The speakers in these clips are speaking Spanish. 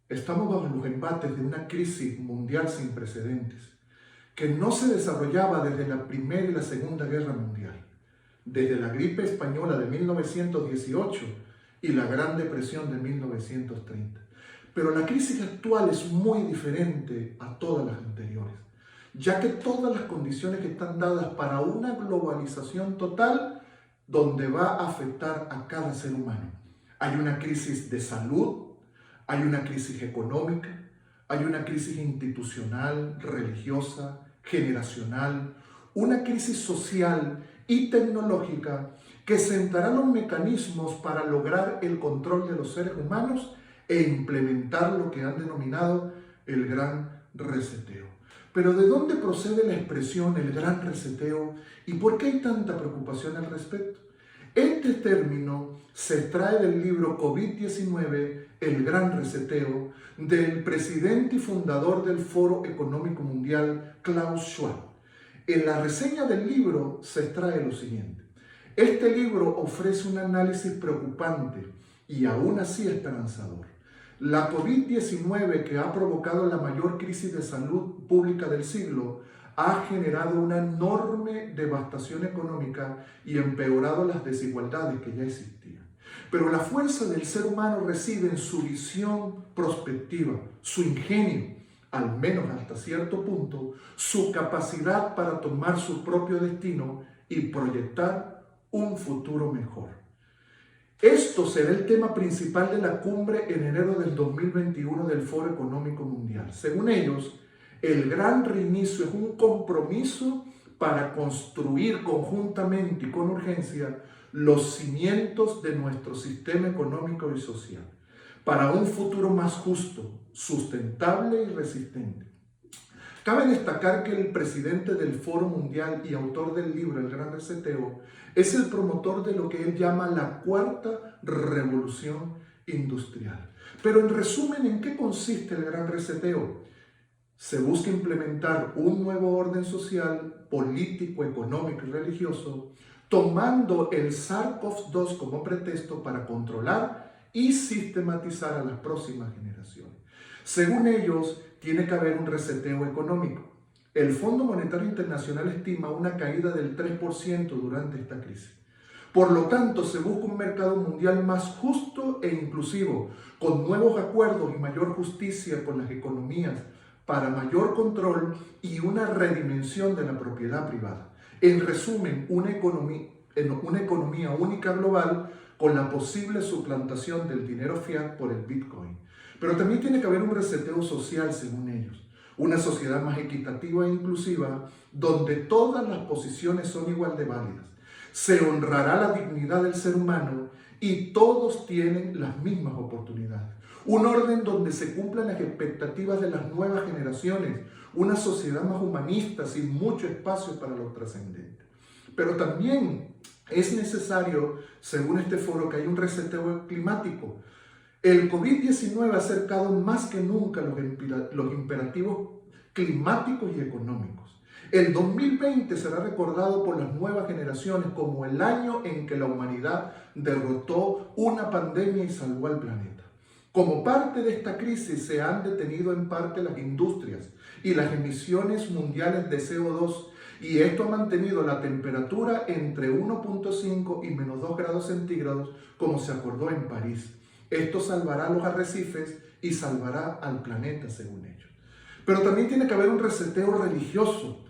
Estamos bajo los embates de una crisis mundial sin precedentes, que no se desarrollaba desde la Primera y la Segunda Guerra Mundial, desde la gripe española de 1918 y la Gran Depresión de 1930. Pero la crisis actual es muy diferente a todas las anteriores, ya que todas las condiciones están dadas para una globalización total donde va a afectar a cada ser humano. Hay una crisis de salud, hay una crisis económica, hay una crisis institucional, religiosa, generacional, una crisis social y tecnológica que sentará los mecanismos para lograr el control de los seres humanos e implementar lo que han denominado el gran reseteo. Pero ¿de dónde procede la expresión el gran reseteo y por qué hay tanta preocupación al respecto? Este término se extrae del libro COVID-19, El Gran Reseteo, del presidente y fundador del Foro Económico Mundial, Klaus Schwab. En la reseña del libro se extrae lo siguiente. Este libro ofrece un análisis preocupante y aún así esperanzador. La COVID-19, que ha provocado la mayor crisis de salud pública del siglo, ha generado una enorme devastación económica y empeorado las desigualdades que ya existían. Pero la fuerza del ser humano reside en su visión prospectiva, su ingenio, al menos hasta cierto punto, su capacidad para tomar su propio destino y proyectar un futuro mejor. Esto será el tema principal de la cumbre en enero del 2021 del Foro Económico Mundial. Según ellos, el gran reinicio es un compromiso para construir conjuntamente y con urgencia los cimientos de nuestro sistema económico y social para un futuro más justo, sustentable y resistente. Cabe destacar que el presidente del Foro Mundial y autor del libro El Gran Reseteo es el promotor de lo que él llama la cuarta revolución industrial. Pero en resumen, ¿en qué consiste el Gran Reseteo? Se busca implementar un nuevo orden social, político, económico y religioso, tomando el SARS-CoV-2 como pretexto para controlar y sistematizar a las próximas generaciones. Según ellos, tiene que haber un reseteo económico. El Fondo Monetario Internacional estima una caída del 3% durante esta crisis. Por lo tanto, se busca un mercado mundial más justo e inclusivo, con nuevos acuerdos y mayor justicia con las economías, para mayor control y una redimensión de la propiedad privada. En resumen, una economía única global con la posible suplantación del dinero fiat por el Bitcoin. Pero también tiene que haber un reseteo social, según ellos. Una sociedad más equitativa e inclusiva, donde todas las posiciones son igual de válidas. Se honrará la dignidad del ser humano y todos tienen las mismas oportunidades. Un orden donde se cumplan las expectativas de las nuevas generaciones, una sociedad más humanista, sin mucho espacio para lo trascendente. Pero también es necesario, según este foro, que haya un reseteo climático. El COVID-19 ha acercado más que nunca los imperativos climáticos y económicos. El 2020 será recordado por las nuevas generaciones como el año en que la humanidad derrotó una pandemia y salvó al planeta. Como parte de esta crisis se han detenido en parte las industrias y las emisiones mundiales de CO2, y esto ha mantenido la temperatura entre 1.5 y menos 2 grados centígrados, como se acordó en París. Esto salvará los arrecifes y salvará al planeta, según ellos. Pero también tiene que haber un reseteo religioso,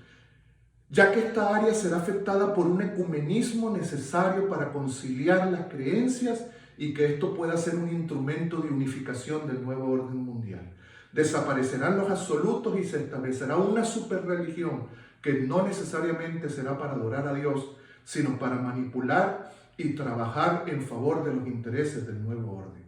ya que esta área será afectada por un ecumenismo necesario para conciliar las creencias y que esto pueda ser un instrumento de unificación del nuevo orden mundial. Desaparecerán los absolutos y se establecerá una superreligión que no necesariamente será para adorar a Dios, sino para manipular y trabajar en favor de los intereses del nuevo orden.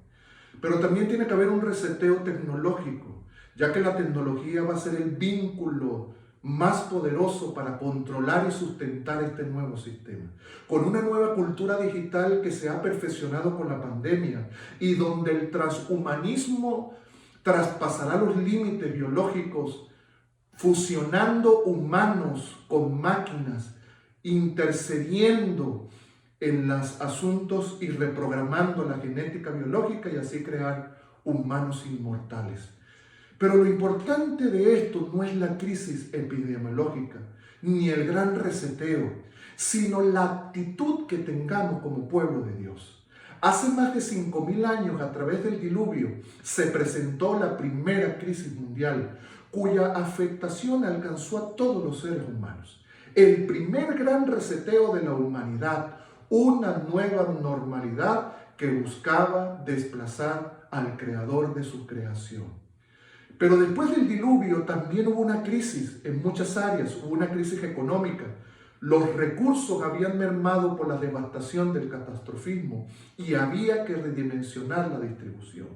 Pero también tiene que haber un reseteo tecnológico, ya que la tecnología va a ser el vínculo más poderoso para controlar y sustentar este nuevo sistema. Con una nueva cultura digital que se ha perfeccionado con la pandemia y donde el transhumanismo traspasará los límites biológicos, fusionando humanos con máquinas, intercediendo en los asuntos y reprogramando la genética biológica y así crear humanos inmortales. Pero lo importante de esto no es la crisis epidemiológica, ni el gran reseteo, sino la actitud que tengamos como pueblo de Dios. Hace más de 5.000 años, a través del diluvio, se presentó la primera crisis mundial, cuya afectación alcanzó a todos los seres humanos. El primer gran reseteo de la humanidad, una nueva normalidad que buscaba desplazar al creador de su creación. Pero después del diluvio también hubo una crisis en muchas áreas, hubo una crisis económica. Los recursos habían mermado por la devastación del catastrofismo y había que redimensionar la distribución.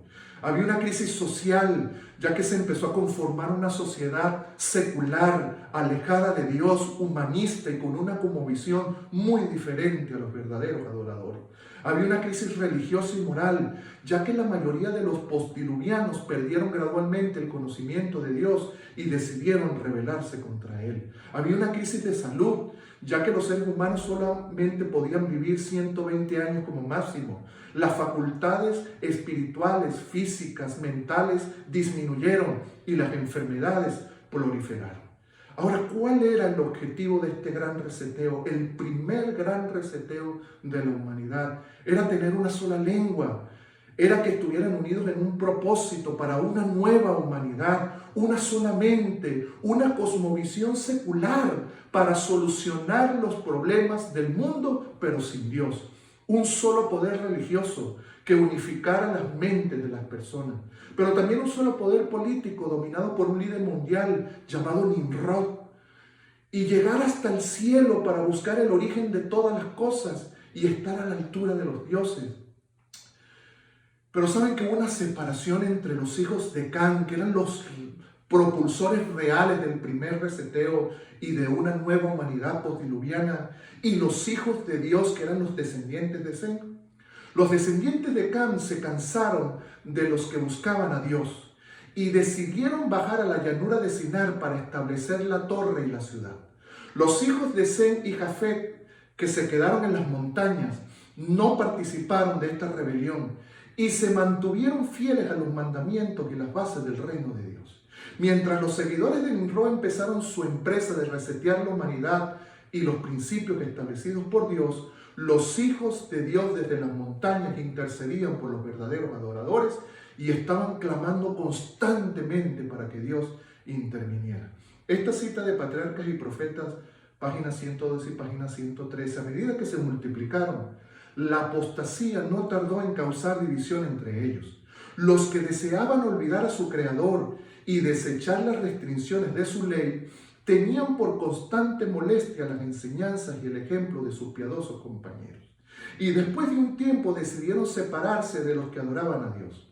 Había una crisis social, ya que se empezó a conformar una sociedad secular, alejada de Dios, humanista y con una cosmovisión muy diferente a los verdaderos adoradores. Había una crisis religiosa y moral, ya que la mayoría de los postdiluvianos perdieron gradualmente el conocimiento de Dios y decidieron rebelarse contra Él. Había una crisis de salud, ya que los seres humanos solamente podían vivir 120 años como máximo. Las facultades espirituales, físicas, mentales disminuyeron y las enfermedades proliferaron. Ahora, ¿cuál era el objetivo de este gran reseteo? El primer gran reseteo de la humanidad era tener una sola lengua, era que estuvieran unidos en un propósito para una nueva humanidad, una sola mente, una cosmovisión secular para solucionar los problemas del mundo, pero sin Dios. Un solo poder religioso que unificara las mentes de las personas, pero también un solo poder político dominado por un líder mundial llamado Nimrod, y llegar hasta el cielo para buscar el origen de todas las cosas y estar a la altura de los dioses. Pero saben que hubo una separación entre los hijos de Can, que eran los propulsores reales del primer reseteo y de una nueva humanidad postdiluviana, y los hijos de Dios, que eran los descendientes de Sem. Los descendientes de Cam se cansaron de los que buscaban a Dios y decidieron bajar a la llanura de Sinar para establecer la torre y la ciudad. Los hijos de Sem y Jafet, que se quedaron en las montañas, no participaron de esta rebelión y se mantuvieron fieles a los mandamientos y las bases del reino de Dios. Mientras los seguidores de Nimrod empezaron su empresa de resetear la humanidad y los principios establecidos por Dios, los hijos de Dios desde las montañas intercedían por los verdaderos adoradores y estaban clamando constantemente para que Dios interviniera. Esta cita de Patriarcas y Profetas, páginas 112 y página 113, a medida que se multiplicaron, la apostasía no tardó en causar división entre ellos. Los que deseaban olvidar a su Creador y desechar las restricciones de su ley, tenían por constante molestia las enseñanzas y el ejemplo de sus piadosos compañeros. Y después de un tiempo decidieron separarse de los que adoraban a Dios.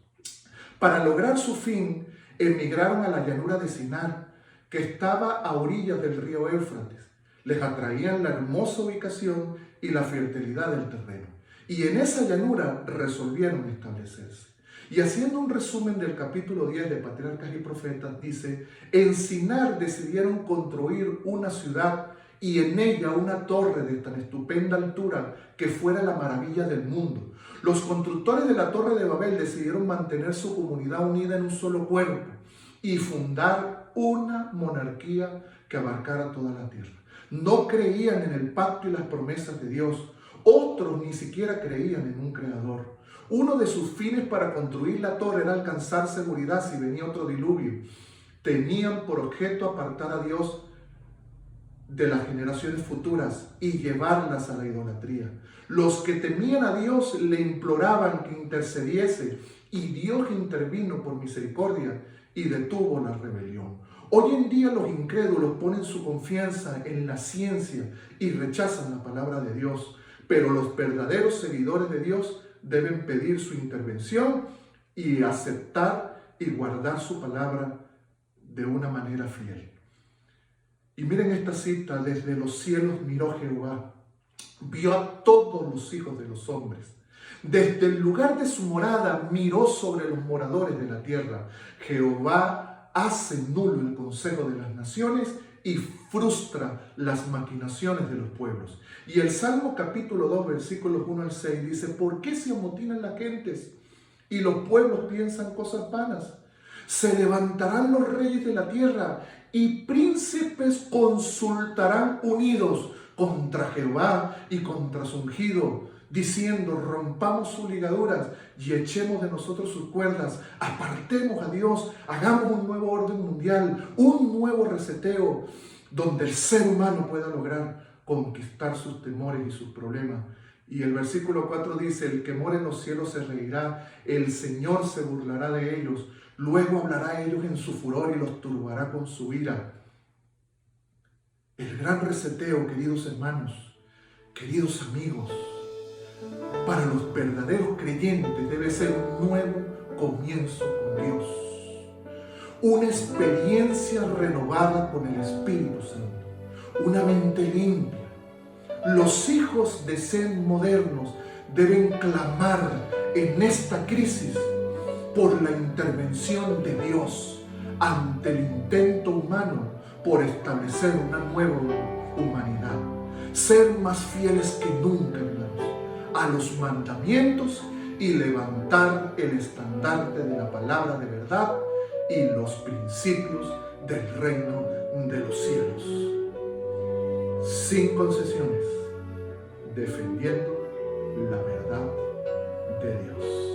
Para lograr su fin, emigraron a la llanura de Sinar, que estaba a orillas del río Éufrates. Les atraían la hermosa ubicación y la fertilidad del terreno. Y en esa llanura resolvieron establecerse. Y haciendo un resumen del capítulo 10 de Patriarcas y Profetas, dice: en Sinar decidieron construir una ciudad y en ella una torre de tan estupenda altura que fuera la maravilla del mundo. Los constructores de la Torre de Babel decidieron mantener su comunidad unida en un solo cuerpo y fundar una monarquía que abarcara toda la tierra. No creían en el pacto y las promesas de Dios. Otros ni siquiera creían en un creador. Uno de sus fines para construir la torre era alcanzar seguridad si venía otro diluvio. Tenían por objeto apartar a Dios de las generaciones futuras y llevarlas a la idolatría. Los que temían a Dios le imploraban que intercediese y Dios intervino por misericordia y detuvo la rebelión. Hoy en día los incrédulos ponen su confianza en la ciencia y rechazan la palabra de Dios, pero los verdaderos seguidores de Dios deben pedir su intervención y aceptar y guardar su palabra de una manera fiel. Y miren esta cita: desde los cielos miró Jehová, vio a todos los hijos de los hombres. Desde el lugar de su morada miró sobre los moradores de la tierra. Jehová hace nulo el consejo de las naciones y frustra las maquinaciones de los pueblos. Y el Salmo capítulo 2, versículos 1 al 6 dice: ¿por qué se amotinan las gentes y los pueblos piensan cosas vanas? Se levantarán los reyes de la tierra y príncipes consultarán unidos contra Jehová y contra su ungido, diciendo: rompamos sus ligaduras y echemos de nosotros sus cuerdas, apartemos a Dios, hagamos un nuevo orden mundial, un nuevo reseteo, donde el ser humano pueda lograr conquistar sus temores y sus problemas. Y el versículo 4 dice: el que mora en los cielos se reirá, el Señor se burlará de ellos, luego hablará a ellos en su furor y los turbará con su ira. El gran reseteo, queridos hermanos, queridos amigos, para los verdaderos creyentes debe ser un nuevo comienzo con Dios, una experiencia renovada con el Espíritu Santo, una mente limpia. Los hijos de Zen modernos deben clamar en esta crisis por la intervención de Dios ante el intento humano por establecer una nueva humanidad. Ser más fieles que nunca, hermanos, a los mandamientos y levantar el estandarte de la palabra de verdad y los principios del reino de los cielos. Sin concesiones, defendiendo la verdad de Dios.